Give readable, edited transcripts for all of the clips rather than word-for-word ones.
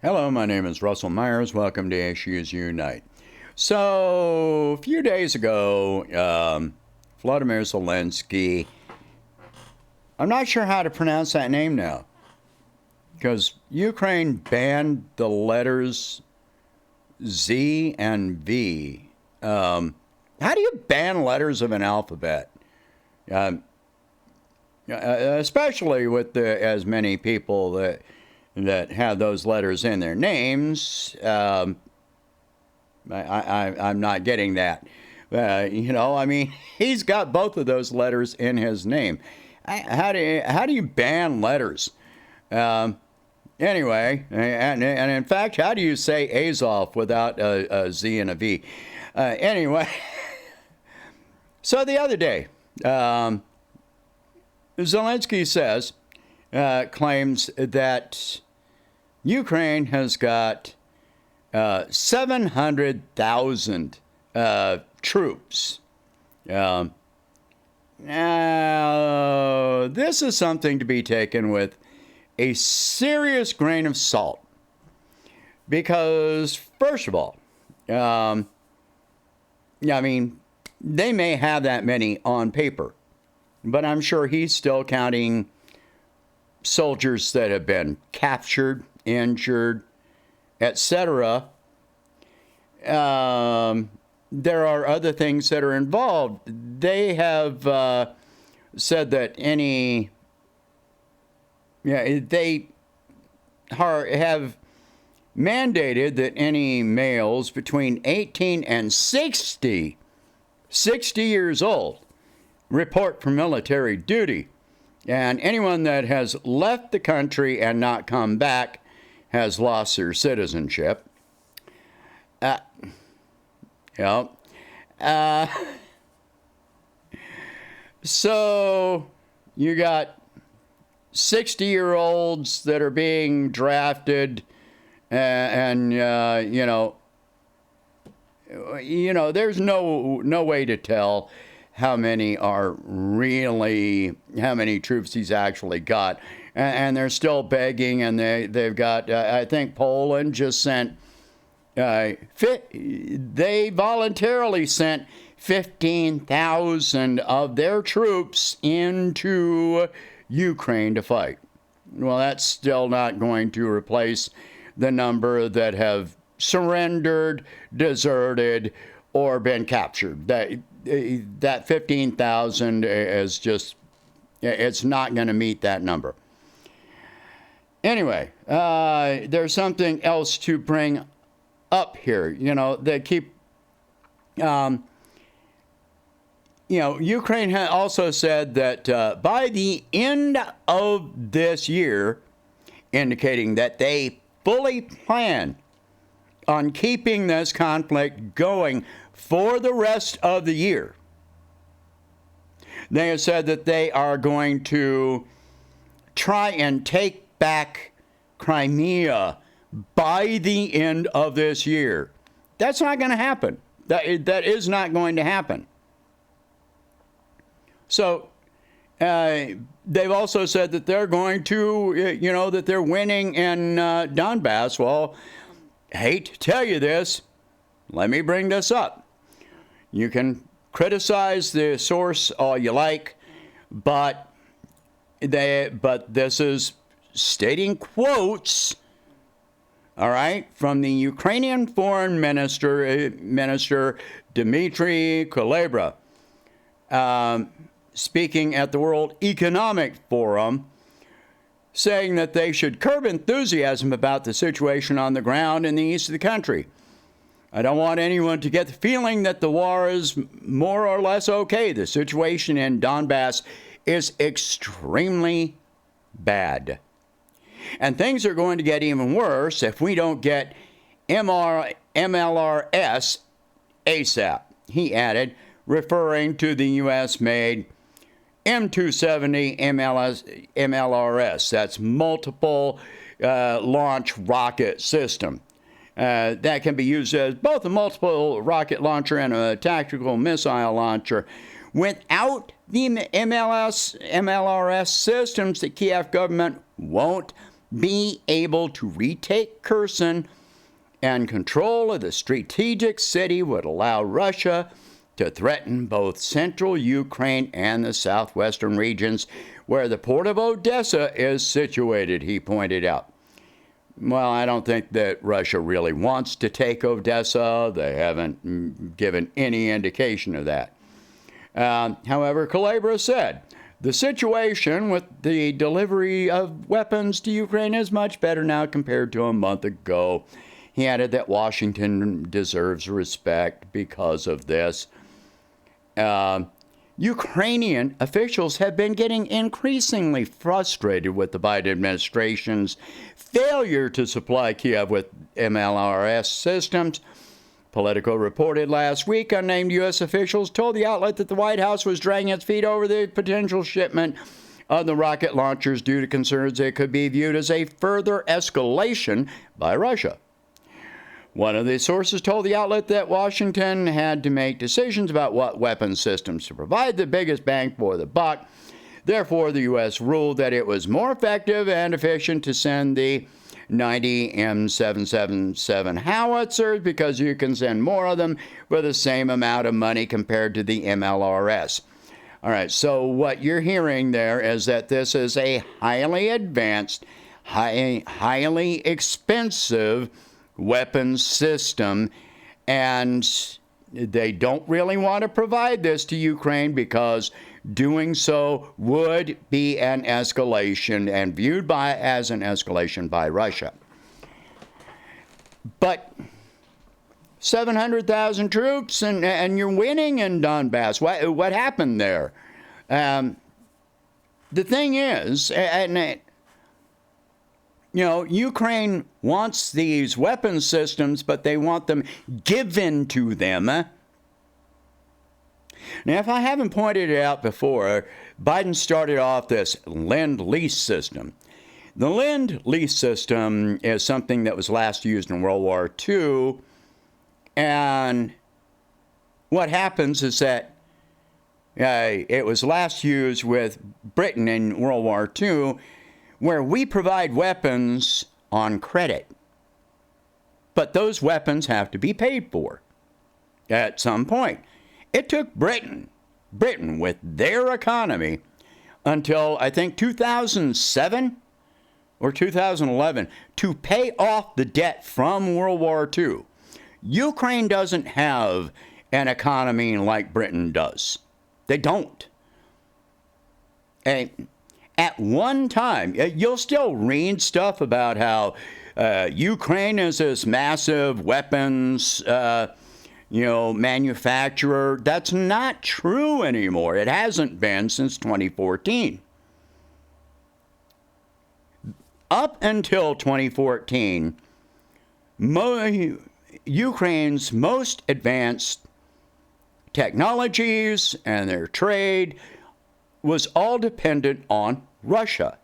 Hello, my name is Russell Myers. Welcome to Issues Unite. So, a few days ago, Vladimir Zelensky, I'm not sure how to pronounce that name now, because Ukraine banned the letters Z and V. How do you ban letters of an alphabet? Especially with as many people that have those letters in their names. I'm not getting that. He's got both of those letters in his name. How do you ban letters? Anyway, and in fact, how do you say Azov without a Z and a V? Anyway, so the other day, Zelensky claims that Ukraine has got 700,000 troops. Now, this is something to be taken with a serious grain of salt. Because, first of all, they may have that many on paper, but I'm sure he's still counting soldiers that have been captured, injured, etc. There are other things that are involved. They have said that they have mandated that any males between 18 and 60 years old report for military duty. And anyone that has left the country and not come back has lost their citizenship. So you got 60-year-olds that are being drafted, and there's no way to tell how many troops he's actually got. And they're still begging, and they've got, I think Poland just sent, they voluntarily sent 15,000 of their troops into Ukraine to fight. Well, that's still not going to replace the number that have surrendered, deserted, or been captured. That 15,000 is just, it's not going to meet that number. Anyway, there's something else to bring up here. They keep, Ukraine also said that by the end of this year, indicating that they fully plan on keeping this conflict going for the rest of the year. They have said that they are going to try and take back Crimea by the end of this year. That's not going to happen. That is not going to happen. So they've also said that they're going to, that they're winning in Donbass. Well, I hate to tell you this. Let me bring this up. You can criticize the source all you like, but this is stating quotes, all right, from the Ukrainian Foreign Minister Dmitry Kuleba, speaking at the World Economic Forum, saying that they should curb enthusiasm about the situation on the ground in the east of the country. I don't want anyone to get the feeling that the war is more or less okay. The situation in Donbass is extremely bad. And things are going to get even worse if we don't get MLRS ASAP, he added, referring to the U.S.-made M270 MLRS. That's multiple launch rocket system. That can be used as both a multiple rocket launcher and a tactical missile launcher. Without the MLRS systems, the Kiev government won't be able to retake Kherson, and control of the strategic city would allow Russia to threaten both central Ukraine and the southwestern regions where the port of Odessa is situated, he pointed out. Well, I don't think that Russia really wants to take Odessa. They haven't given any indication of that. However, Kalebra said, the situation with the delivery of weapons to Ukraine is much better now compared to a month ago. He added that Washington deserves respect because of this. Ukrainian officials have been getting increasingly frustrated with the Biden administration's failure to supply Kiev with MLRS systems. Politico reported last week unnamed U.S. officials told the outlet that the White House was dragging its feet over the potential shipment of the rocket launchers due to concerns it could be viewed as a further escalation by Russia. One of the sources told the outlet that Washington had to make decisions about what weapon systems to provide the biggest bang for the buck. Therefore, the U.S. ruled that it was more effective and efficient to send the 90 M777 howitzers because you can send more of them for the same amount of money compared to the MLRS. All right, so what you're hearing there is that this is a highly advanced, highly expensive weapons system, and they don't really want to provide this to Ukraine because doing so would be an escalation and viewed as an escalation by Russia. But 700,000 troops and you're winning in Donbass. What happened there? The thing is, Ukraine wants these weapon systems, but they want them given to them. Now, if I haven't pointed it out before, Biden started off this Lend-Lease system. The Lend-Lease system is something that was last used in World War II, and what happens is that it was last used with Britain in World War II, where we provide weapons on credit. But those weapons have to be paid for at some point. It took Britain with their economy until, I think, 2007 or 2011 to pay off the debt from World War II. Ukraine doesn't have an economy like Britain does. They don't. And at one time, you'll still read stuff about how Ukraine is this massive weapons manufacturer. That's not true anymore. It hasn't been since 2014. Up until 2014, Ukraine's most advanced technologies and their trade was all dependent on Russia.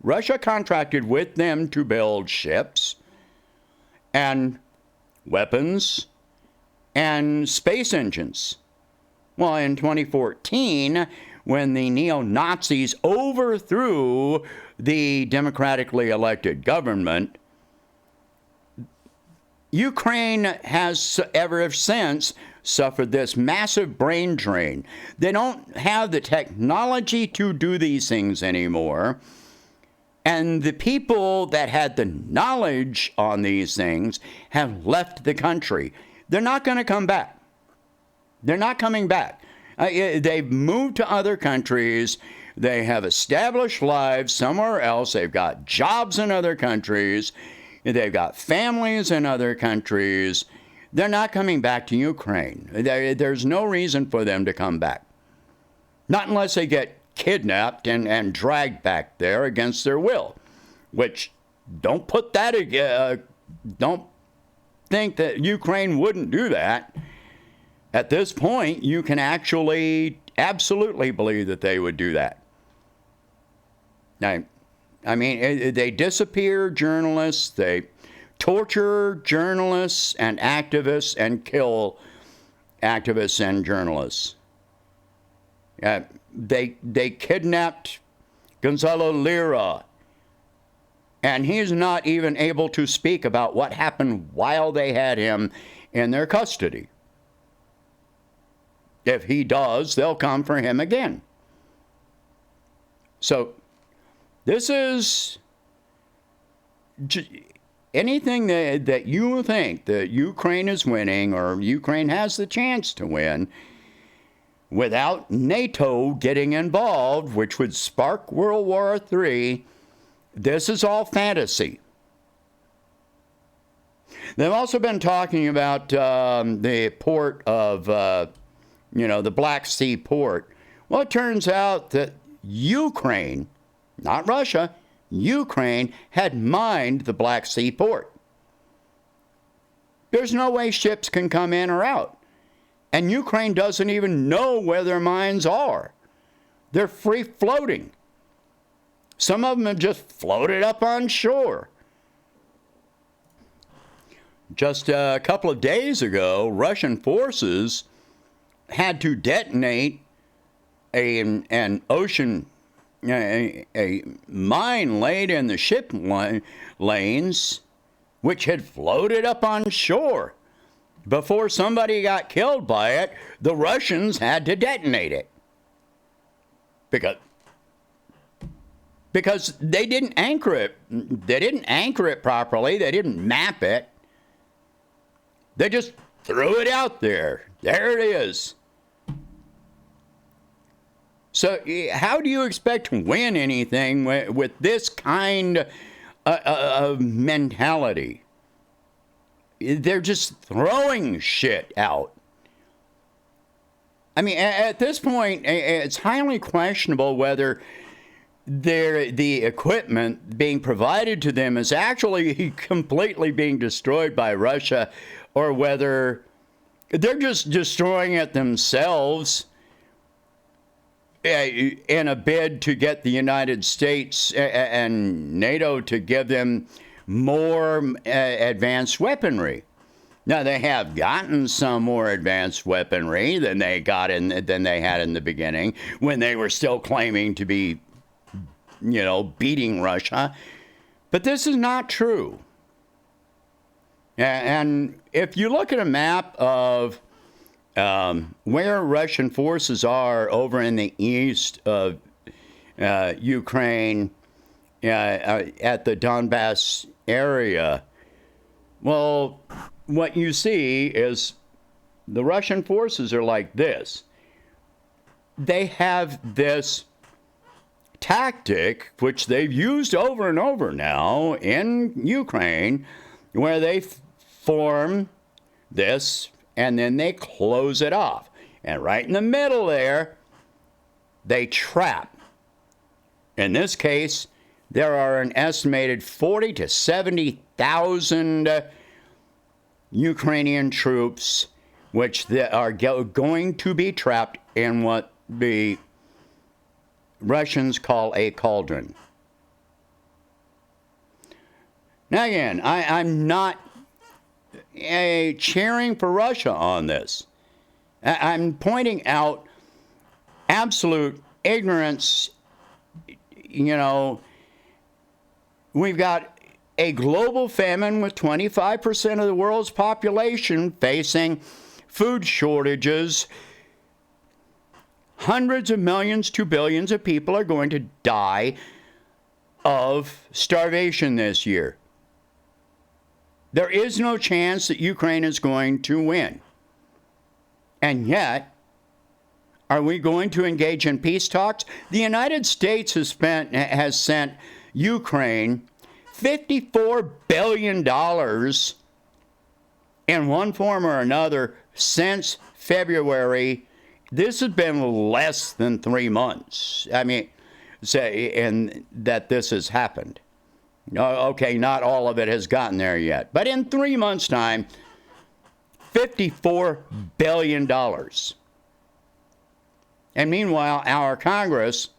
Russia contracted with them to build ships and weapons and space engines. Well, in 2014, when the neo-Nazis overthrew the democratically elected government, Ukraine has ever since suffered this massive brain drain. They don't have the technology to do these things anymore. And the people that had the knowledge on these things have left the country. They're not going to come back. They're not coming back. They've moved to other countries. They have established lives somewhere else. They've got jobs in other countries. They've got families in other countries. They're not coming back to Ukraine. There's no reason for them to come back. Not unless they get kidnapped and dragged back there against their will, which don't think that Ukraine wouldn't do that. At this point, you can actually absolutely believe that they would do that. Now, I mean, they disappear journalists, they torture journalists and activists and kill activists and journalists. They kidnapped Gonzalo Lira. And he's not even able to speak about what happened while they had him in their custody. If he does, they'll come for him again. So this is anything that you think that Ukraine is winning or Ukraine has the chance to win without NATO getting involved, which would spark World War III, this is all fantasy. They've also been talking about the port of, the Black Sea port. Well, it turns out that Ukraine, not Russia, Ukraine had mined the Black Sea port. There's no way ships can come in or out. And Ukraine doesn't even know where their mines are. They're free floating. Some of them have just floated up on shore. Just a couple of days ago, Russian forces had to detonate a mine laid in the ship lanes, which had floated up on shore. Before somebody got killed by it, the Russians had to detonate it. Because they didn't anchor it. They didn't anchor it properly. They didn't map it. They just threw it out there. There it is. So how do you expect to win anything with this kind of mentality? They're just throwing shit out. I mean, at this point, it's highly questionable whether the equipment being provided to them is actually completely being destroyed by Russia, or whether they're just destroying it themselves in a bid to get the United States and NATO to give them more advanced weaponry. Now, they have gotten some more advanced weaponry than they had in the beginning, when they were still claiming to be, beating Russia. But this is not true. And if you look at a map of where Russian forces are over in the east of Ukraine, at the Donbass area, well, what you see is the Russian forces are like this. They have this tactic, which they've used over and over now in Ukraine, where they form this and then they close it off. And right in the middle there, they trap. In this case, there are an estimated 40 to 70,000 Ukrainian troops, which are going to be trapped in what the Russians call a cauldron. Now again, I'm not cheering for Russia on this. I'm pointing out absolute ignorance. We've got a global famine with 25% of the world's population facing food shortages. Hundreds of millions to billions of people are going to die of starvation this year. There is no chance that Ukraine is going to win. And yet, are we going to engage in peace talks? The United States has sent Ukraine $54 billion in one form or another since February. This has been less than 3 months. I mean, and that this has happened. Okay, not all of it has gotten there yet. But in 3 months' time, $54 billion. And meanwhile, our Congress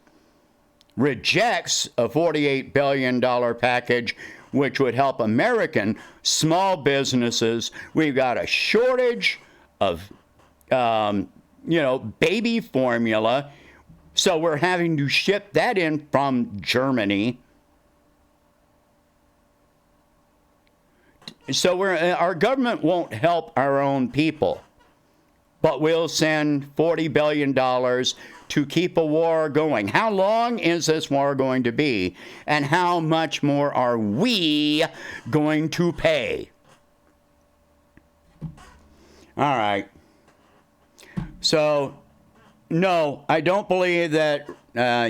rejects a $48 billion package, which would help American small businesses. We've got a shortage of, baby formula. So we're having to ship that in from Germany. So our government won't help our own people, but we'll send $40 billion to keep a war going. How long is this war going to be? And how much more are we going to pay? All right. So, no, I don't believe that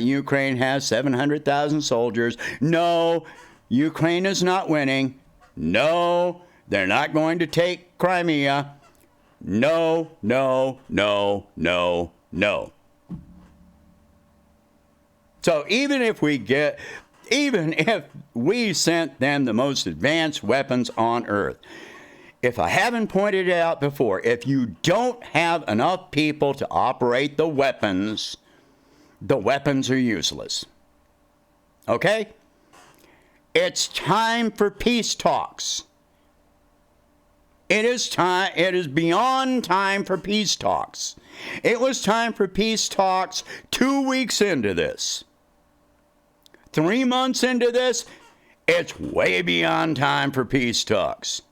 Ukraine has 700,000 soldiers. No, Ukraine is not winning. No, they're not going to take Crimea. No, no, no, no, no. So even if we sent them the most advanced weapons on Earth, if I haven't pointed it out before, if you don't have enough people to operate the weapons are useless. Okay? It's time for peace talks. It is beyond time for peace talks. It was time for peace talks 2 weeks into this. 3 months into this, it's way beyond time for peace talks.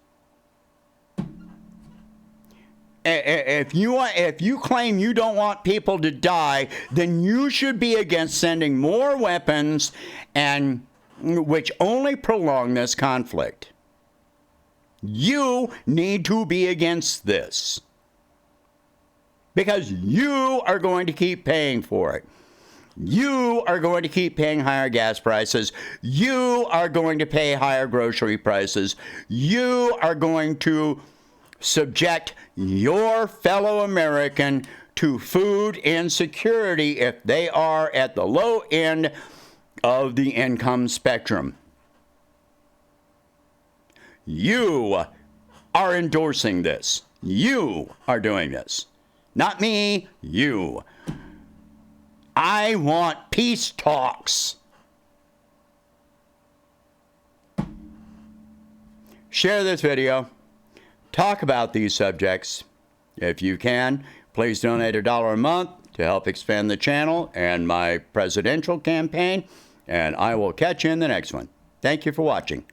If you claim you don't want people to die, then you should be against sending more weapons, and which only prolong this conflict. You need to be against this, because you are going to keep paying for it. You are going to keep paying higher gas prices. You are going to pay higher grocery prices. You are going to subject your fellow American to food insecurity if they are at the low end of the income spectrum. You are endorsing this. You are doing this. Not me, you. I want peace talks. Share this video. Talk about these subjects. If you can, please donate $1 a month to help expand the channel and my presidential campaign, and I will catch you in the next one. Thank you for watching.